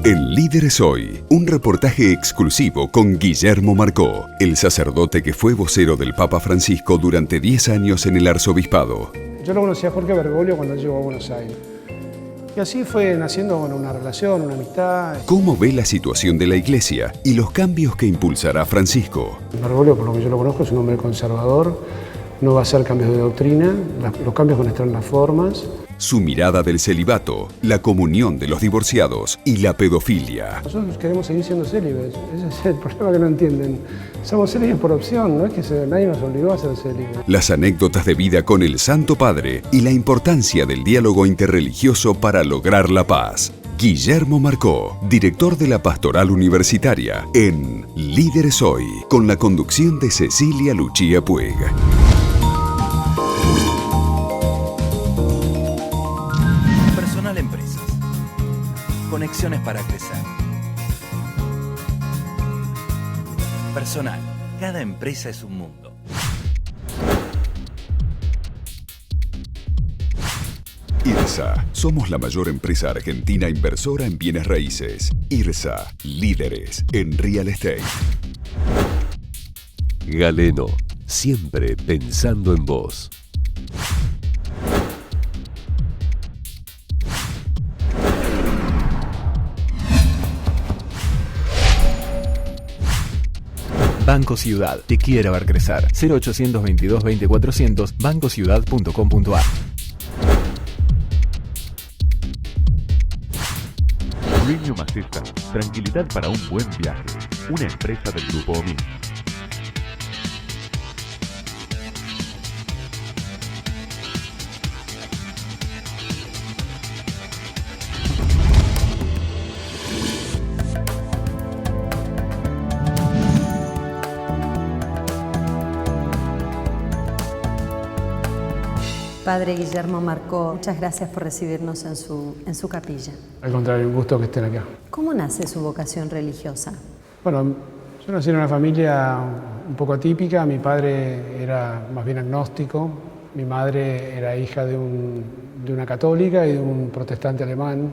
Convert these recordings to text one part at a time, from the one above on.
En Líderes Hoy, un reportaje exclusivo con Guillermo Marcó, el sacerdote que fue vocero del Papa Francisco durante 10 años en el arzobispado. Yo lo conocí a Jorge Bergoglio cuando él llegó a Buenos Aires. Y así fue naciendo una relación, una amistad. ¿Cómo ve la situación de la Iglesia y los cambios que impulsará Francisco? Bergoglio, por lo que yo lo conozco, es un hombre conservador, no va a hacer cambios de doctrina, los cambios van a estar en las formas. Su mirada del celibato, la comunión de los divorciados y la pedofilia. Nosotros queremos seguir siendo célibes, ese es el problema que no entienden. Somos célibes por opción, no es que nadie nos obligó a ser célibes. Las anécdotas de vida con el Santo Padre y la importancia del diálogo interreligioso para lograr la paz. Guillermo Marcó, director de la Pastoral Universitaria, en Líderes Hoy, con la conducción de Cecilia Lucía Puig. Empresas. Conexiones para crecer. Personal. Cada empresa es un mundo. IRSA. Somos la mayor empresa argentina inversora en bienes raíces. IRSA. Líderes en real estate. Galeno. Siempre pensando en vos. Banco Ciudad, te quiere ver crecer. 0822 2400 bancociudad.com.ar. Premium Assistant, tranquilidad para un buen viaje. Una empresa del Grupo OMI. Padre Guillermo Marcó, muchas gracias por recibirnos en su capilla. Al contrario, un gusto que estén acá. ¿Cómo nace su vocación religiosa? Bueno, yo nací en una familia un poco atípica. Mi padre era más bien agnóstico. Mi madre era hija de una católica y de un protestante alemán.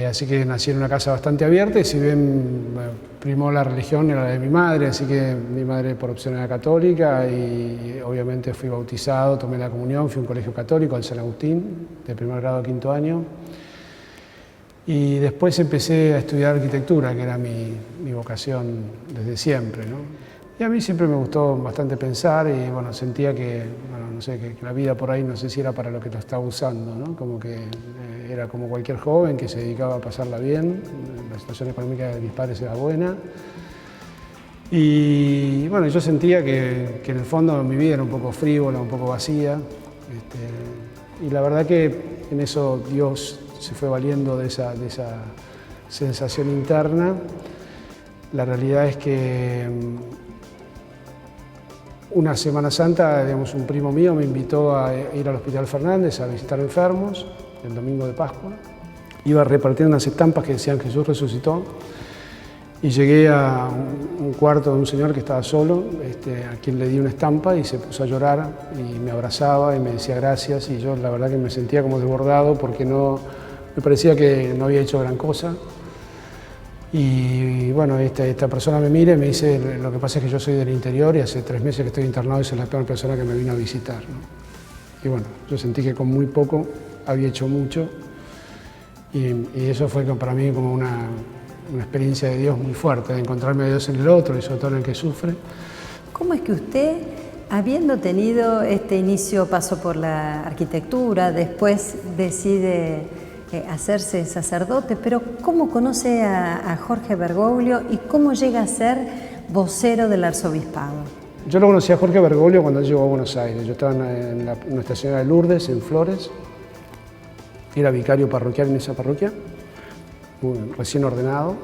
Así que nací en una casa bastante abierta y si bien primó la religión era la de mi madre, así que mi madre por opción era católica y obviamente fui bautizado, tomé la comunión, fui a un colegio católico, al San Agustín, de primer grado a quinto año. Y después empecé a estudiar arquitectura, que era mi vocación desde siempre, ¿no? Y a mí siempre me gustó bastante pensar y bueno, sentía que, bueno, no sé, que la vida por ahí no sé si era para lo que lo estaba usando, ¿no? Como que era como cualquier joven que se dedicaba a pasarla bien, la situación económica de mis padres era buena. Y bueno, yo sentía que en el fondo mi vida era un poco frívola, un poco vacía. Y la verdad que en eso Dios se fue valiendo de esa sensación interna. La realidad es que una Semana Santa, digamos, un primo mío me invitó a ir al Hospital Fernández a visitar enfermos el domingo de Pascua. Iba a repartir unas estampas que decían Jesús resucitó y llegué a un cuarto de un señor que estaba solo, a quien le di una estampa y se puso a llorar y me abrazaba y me decía gracias y yo la verdad que me sentía como desbordado porque me parecía que no había hecho gran cosa. Y bueno, esta persona me mira y me dice, lo que pasa es que yo soy del interior y hace 3 meses que estoy internado y soy la peor persona que me vino a visitar, ¿no? Y bueno, yo sentí que con muy poco había hecho mucho y eso fue para mí como una experiencia de Dios muy fuerte, de encontrarme a Dios en el otro y sobre todo en el que sufre. ¿Cómo es que usted, habiendo tenido este inicio, paso por la arquitectura, después decide hacerse sacerdote, pero cómo conoce a Jorge Bergoglio y cómo llega a ser vocero del arzobispado? Yo lo conocí a Jorge Bergoglio cuando él llegó a Buenos Aires. Yo estaba en Nuestra Señora de Lourdes, en Flores. Era vicario parroquial en esa parroquia, recién ordenado.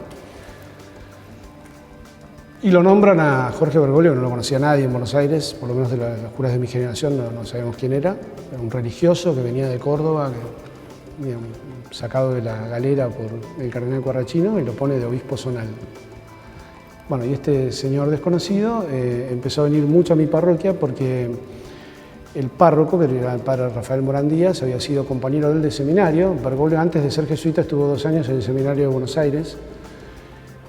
Y lo nombran a Jorge Bergoglio, no lo conocía nadie en Buenos Aires, por lo menos de los curas de mi generación no sabíamos quién era. Era un religioso que venía de Córdoba, sacado de la galera por el cardenal Corrachino y lo pone de obispo zonal. Bueno, y este señor desconocido empezó a venir mucho a mi parroquia porque el párroco, que era el padre Rafael Morán Díaz, había sido compañero de él de seminario. Bergoglio, antes de ser jesuita, estuvo 2 años en el seminario de Buenos Aires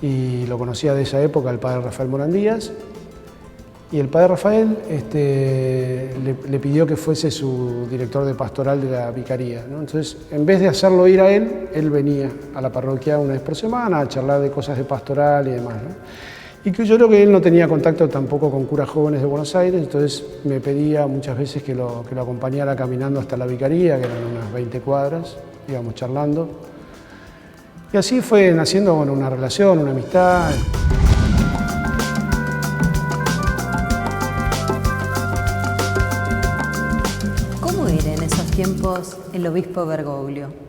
y lo conocía de esa época el padre Rafael Morán Díaz. Y el padre Rafael le pidió que fuese su director de pastoral de la vicaría, ¿no? Entonces, en vez de hacerlo ir a él venía a la parroquia una vez por semana a charlar de cosas de pastoral y demás, ¿no? Y que yo creo que él no tenía contacto tampoco con curas jóvenes de Buenos Aires, entonces me pedía muchas veces que lo acompañara caminando hasta la vicaría, que eran unas 20 cuadras, íbamos charlando. Y así fue naciendo, bueno, una relación, una amistad. ¿Cómo era en esos tiempos el obispo Bergoglio?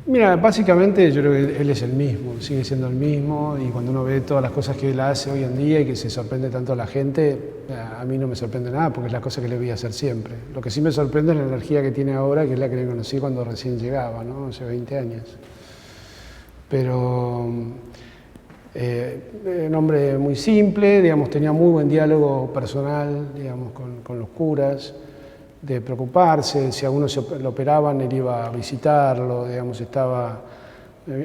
Mira, básicamente yo creo que él es el mismo, sigue siendo el mismo, y cuando uno ve todas las cosas que él hace hoy en día y que se sorprende tanto a la gente, a mí no me sorprende nada porque es la cosa que le voy a hacer siempre. Lo que sí me sorprende es la energía que tiene ahora, que es la que le conocí cuando recién llegaba, ¿no? Hace 20 años. Pero un hombre muy simple, digamos, tenía muy buen diálogo personal, digamos, con los curas, de preocuparse, si a uno lo operaban, él iba a visitarlo, digamos,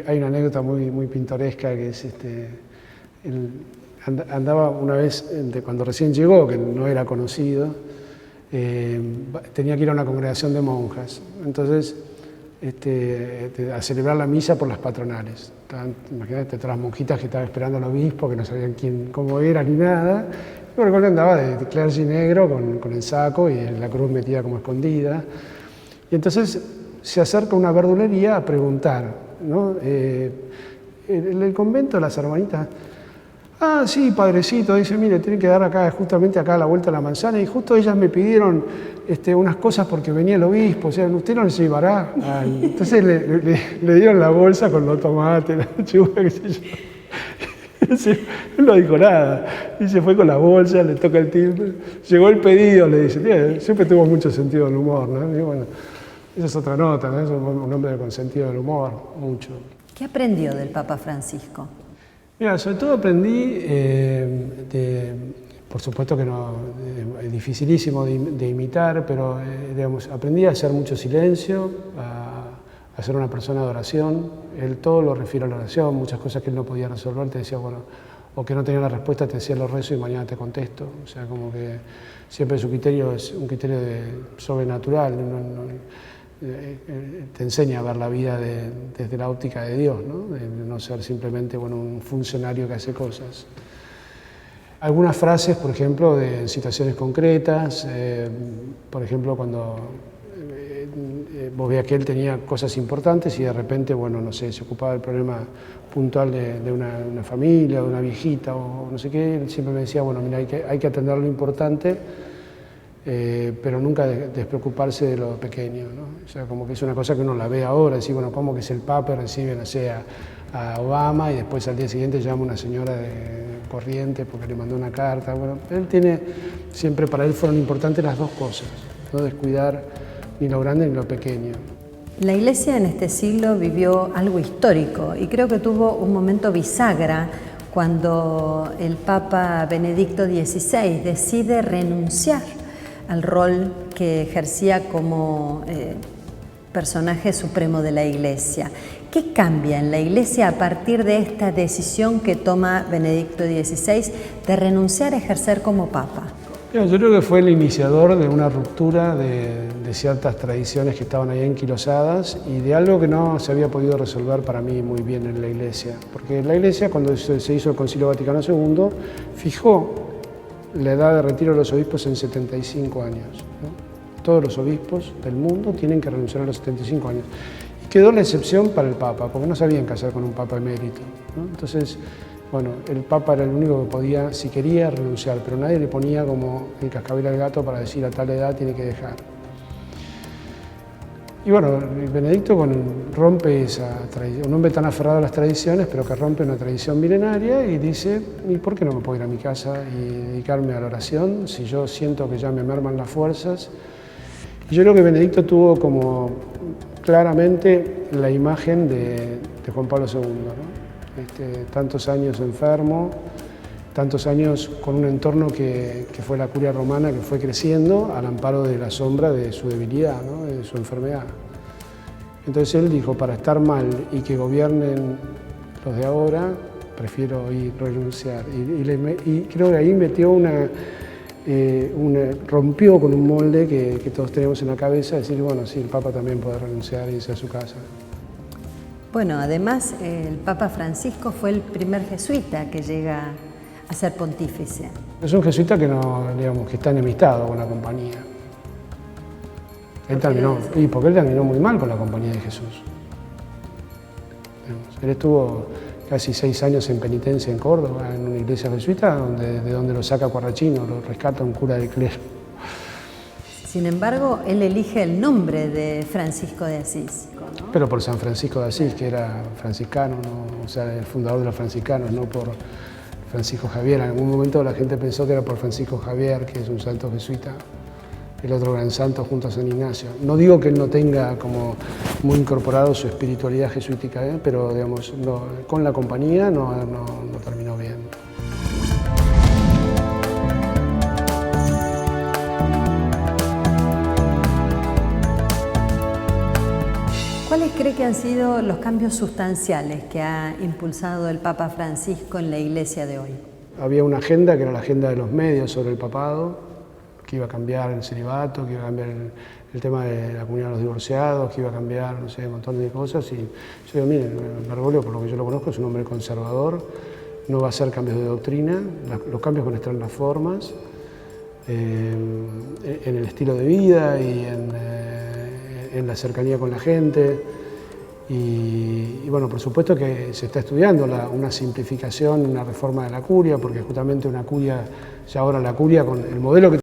hay una anécdota muy pintoresca que es, él andaba una vez, cuando recién llegó, que no era conocido, tenía que ir a una congregación de monjas, entonces, a celebrar la misa por las patronales. Imagínate, todas las monjitas que estaban esperando al obispo, que no sabían cómo era ni nada. Yo recuerdo que andaba de clergy negro con el saco y la cruz metida como escondida. Y entonces se acerca a una verdulería a preguntar, ¿no? En el convento, las hermanitas, sí, padrecito, dice, mire, tienen que dar acá, justamente acá a la vuelta de la manzana, y justo ellas me pidieron unas cosas porque venía el obispo, o sea, usted no les llevará. Entonces le dieron la bolsa con los tomates, la lechuga, qué sé yo. Él no dijo nada, y se fue con la bolsa, le toca el timbre, llegó el pedido, le dice, siempre tuvo mucho sentido del humor, ¿no? Y bueno, esa es otra nota, ¿no? Es un hombre con sentido del humor, mucho. ¿Qué aprendió del Papa Francisco? Mira, sobre todo aprendí, por supuesto que no, es dificilísimo de imitar, pero digamos, aprendí a hacer mucho silencio, a ser una persona de oración. Él todo lo refiere a la oración, muchas cosas que él no podía resolver, te decía, bueno, o que no tenía la respuesta, te decía los rezos y mañana te contesto. O sea, como que siempre su criterio es un criterio sobrenatural, te enseña a ver la vida desde la óptica de Dios, ¿no? De no ser simplemente, bueno, un funcionario que hace cosas. Algunas frases, por ejemplo, de situaciones concretas, por ejemplo, cuando vos veías que él tenía cosas importantes y de repente, bueno, no sé, se ocupaba del problema puntual de una familia, de una viejita o no sé qué, él siempre me decía, bueno, mira, hay que atender lo importante, pero nunca despreocuparse de lo pequeño, ¿no? O sea, como que es una cosa que uno la ve ahora, decir, bueno, ¿cómo que es el Papa? Recibe, no sé, a Obama y después al día siguiente llama a una señora de Corrientes porque le mandó una carta. Bueno, él tiene, siempre para él fueron importantes las dos cosas, no descuidar ni lo grande ni lo pequeño. La Iglesia en este siglo vivió algo histórico y creo que tuvo un momento bisagra cuando el Papa Benedicto XVI decide renunciar al rol que ejercía como personaje supremo de la Iglesia. ¿Qué cambia en la Iglesia a partir de esta decisión que toma Benedicto XVI de renunciar a ejercer como Papa? Yo creo que fue el iniciador de una ruptura de ciertas tradiciones que estaban ahí enquilosadas y de algo que no se había podido resolver para mí muy bien en la Iglesia. Porque la Iglesia, cuando se hizo el Concilio Vaticano II, fijó la edad de retiro de los obispos en 75 años, ¿no? Todos los obispos del mundo tienen que renunciar a los 75 años. Y quedó la excepción para el Papa, porque no sabían qué hacer con un Papa emérito, ¿no? Entonces, bueno, el Papa era el único que podía, si quería, renunciar, pero nadie le ponía como el cascabel al gato para decir a tal edad tiene que dejar. Y bueno, Benedicto rompe esa tradición, un hombre tan aferrado a las tradiciones, pero que rompe una tradición milenaria y dice, ¿y por qué no me puedo ir a mi casa y dedicarme a la oración si yo siento que ya me merman las fuerzas? Y yo creo que Benedicto tuvo como claramente la imagen de Juan Pablo II, ¿no? Tantos años enfermo tantos años con un entorno que fue la curia romana, que fue creciendo al amparo de la sombra de su debilidad, ¿no? De su enfermedad. Entonces él dijo, para estar mal y que gobiernen los de ahora, prefiero renunciar. Y creo que ahí metió rompió con un molde que todos tenemos en la cabeza, decir, bueno, sí, el Papa también puede renunciar e irse a su casa. Bueno, además el Papa Francisco fue el primer jesuita que llega a ser pontífice. Es un jesuita que que está enemistado con la compañía. Porque él terminó muy mal con la compañía de Jesús. Él estuvo casi 6 años en penitencia en Córdoba, en una iglesia jesuita, de donde lo saca Guarrachino, lo rescata un cura del clero. Sin embargo, él elige el nombre de Francisco de Asís. Pero por San Francisco de Asís, que era franciscano, ¿no? O sea, el fundador de los franciscanos, no por Francisco Javier. En algún momento la gente pensó que era por Francisco Javier, que es un santo jesuita, el otro gran santo junto a San Ignacio. No digo que él no tenga como muy incorporado su espiritualidad jesuítica, pero digamos, con la compañía no terminó bien. ¿Cuáles cree que han sido los cambios sustanciales que ha impulsado el Papa Francisco en la Iglesia de hoy? Había una agenda que era la agenda de los medios sobre el papado, que iba a cambiar el celibato, que iba a cambiar el tema de la comunidad de los divorciados, que iba a cambiar, no sé, un montón de cosas. Y yo digo, miren, Bergoglio, por lo que yo lo conozco, es un hombre conservador, no va a hacer cambios de doctrina, los cambios van a estar en las formas, en el estilo de vida y en la cercanía con la gente. Y bueno, por supuesto que se está estudiando una simplificación, una reforma de la curia, porque justamente una curia, ya ahora la curia con el modelo que